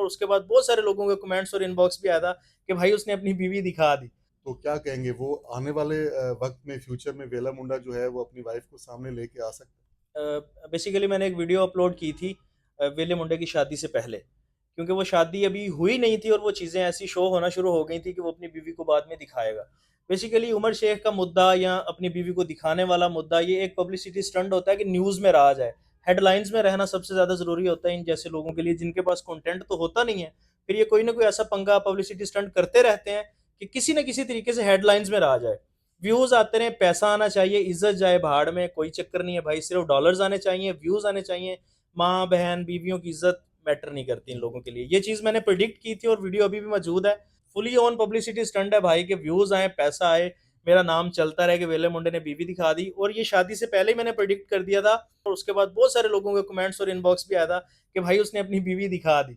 और उसके बाद बहुत सारे लोगों के कमेंट्स और इनबॉक्स भी आया था कि भाई उसने अपनी बीवी दिखा दी। तो क्या कहेंगे वो आने वाले वक्त में फ्यूचर में वेला मुंडा जो है वो अपनी वाइफ को सामने लेके आ सकता बेसिकली मैंने एक वीडियो अपलोड की थी वेले मुंडे की शादी से पहले, क्योंकि वो शादी अभी हुई नहीं थी और वो चीज़ें ऐसी शो होना शुरू हो गई थी कि वो अपनी बीवी को बाद में दिखाएगा। बेसिकली उमर शेख का मुद्दा या अपनी बीवी को दिखाने वाला मुद्दा ये एक पब्लिसिटी स्टंट होता है कि न्यूज़ में रहा जाए। हेडलाइंस में रहना सबसे ज़्यादा ज़रूरी होता है इन जैसे लोगों के लिए जिनके पास कंटेंट तो होता नहीं है। फिर ये कोई ना कोई ऐसा पंगा पब्लिसिटी स्टंट करते रहते हैं कि किसी न किसी तरीके से हेडलाइंस में रहा जाए। व्यूज आते रहे, पैसा आना चाहिए, इज्जत जाए भाड़ में, कोई चक्कर नहीं है भाई, सिर्फ डॉलर्स आने चाहिए, व्यूज आने चाहिए। माँ बहन बीवियों की इज्जत मैटर नहीं करती इन लोगों के लिए। ये चीज मैंने प्रिडिक्ट की थी और वीडियो अभी भी मौजूद है। फुली ऑन पब्लिसिटी स्टंट है भाई, के व्यूज आए, पैसा आए, मेरा नाम चलता रहे कि वेले मुंडे ने बीवी दिखा दी। और ये शादी से पहले ही मैंने प्रिडिक्ट कर दिया था और उसके बाद बहुत सारे लोगों के कमेंट्स और इनबॉक्स भी आया था कि भाई उसने अपनी बीवी दिखा दी।